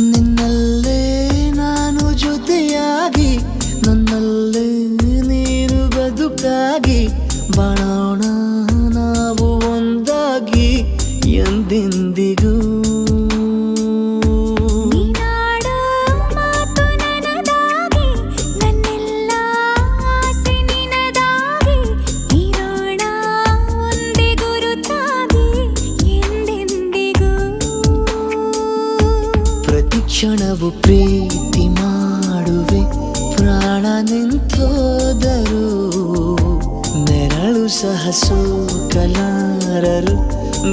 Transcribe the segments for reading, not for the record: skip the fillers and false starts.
ನಿನ್ನಲ್ಲೇ ನಾನು ಜೊತೆಯಾಗಿ ನನ್ನಲ್ಲೇ ನೀನು ಬದುಕಾಗಿ ಬಾಳೋಣ ನಾವು ಒಂದಾಗಿ ಎಂದೆಂದಿಗೂ ಕ್ಷಣವು ಪ್ರೀತಿ ಮಾಡುವೆ ಪ್ರಾಣ ನಿಂತೋದರು ನೆರಳು ಸಹ ಸೋಕಲಾರರು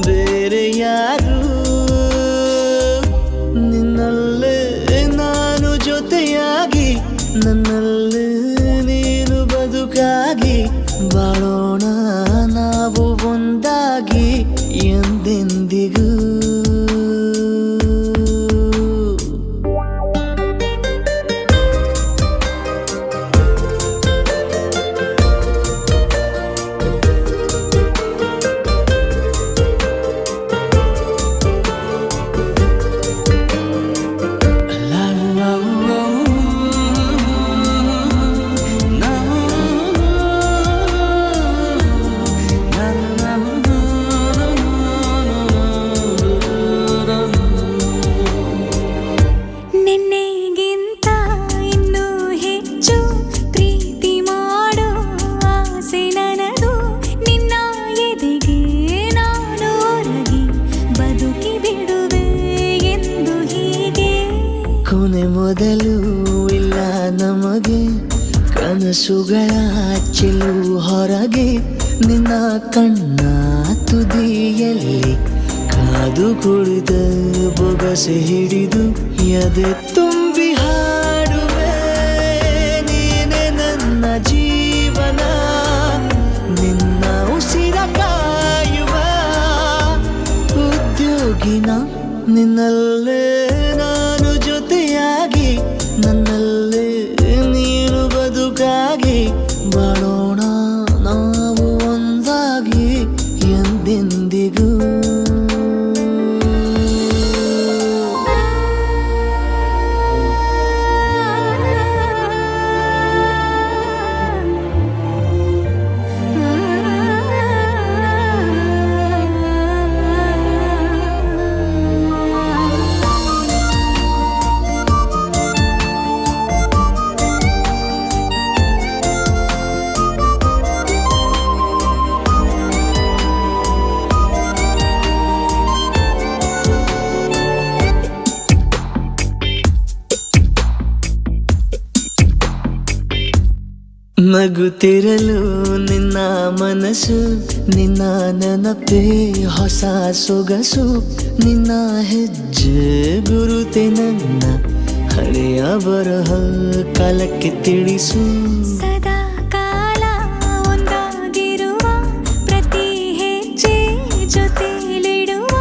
ಬೇರೆ ಯಾರು ನಿನ್ನಲ್ಲೇ ನಾನು ಜೊತೆಯಾಗಿ ನನ್ನಲ್ಲೇ ನೀನು ಬದುಕಾಗಿ ಬಾಳೋಣ ನಾವು ಒಂದಾಗಿ ಎಂದೆಂದಿಗೂ ಕೊನೆ ಮೊದಲು ಇಲ್ಲ ನಮಗೆ ಕನಸುಗಳ ಚೆಲು ಹೊರಗೆ ನಿನ್ನ ಕಣ್ಣ ತುದಿಯಲ್ಲಿ ಕಾದು ಕುಳಿತ ಬೊಗಸೆ ಹಿಡಿದು ಎದೆ ತುಂಬಿ ಹಾಡುವೆ ನೀನೆ ನನ್ನ ಜೀವನ ನಿನ್ನ ಉಸಿರ ಕಾಯುವ ಉದ್ಯೋಗಿನ ನಿನ್ನಲ್ಲೇ ನಾನು ಜೊತೆಯಾಗಿ ನನ್ನಲ್ಲೇ ನೀನು ಬದುಕಾಗಿ ಬಾಳೋಣ ನಾವು ಒಂದಾಗಿ ಎಂದೆಂದಿಗೂ ನಗುತ್ತಿರಲು ನಿನ್ನ ಮನಸ್ಸು ನಿನ್ನ ನೆನಪೇ ಹೊಸ ಸೊಗಸು ನಿನ್ನ ಹೆಜ್ಜೆ ಗುರುತೆ ನನ್ನ ಹಳೆಯ ಬರಹ ಕಾಲಕ್ಕೆ ತಿಳಿಸು ಸದಾ ಕಾಲ ಒಂದಾಗಿರುವ ಪ್ರತಿ ಹೆಜ್ಜೆ ಜೊತೆಲಿಡುವ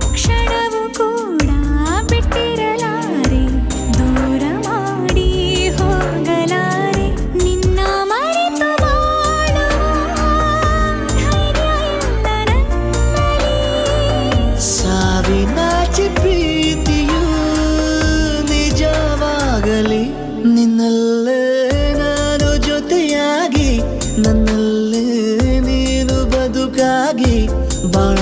ಕ್ಷಣವು ಕೂಡ ಬಿಟ್ಟಿರಲಾರೆ ದೂರ ಮಾಡಿ ಹೋಗಲಾರೆ ನಿನ್ನ ಮರೆತು ಬಾಳುವ ಧೈರ್ಯ ಇಲ್ಲ ನನ್ನಲ್ಲಿ ಸಾವಿನಾಚೆ ಪ್ರೀತಿಯು ನಿಜವಾಗಲಿ ನಿನ್ನಲ್ಲೇ ನಾನು ಜೊತೆಯಾಗಿ ನನ್ನಲ್ಲೇ ನೀನು ಬದುಕಾಗಿ ಬಾಳ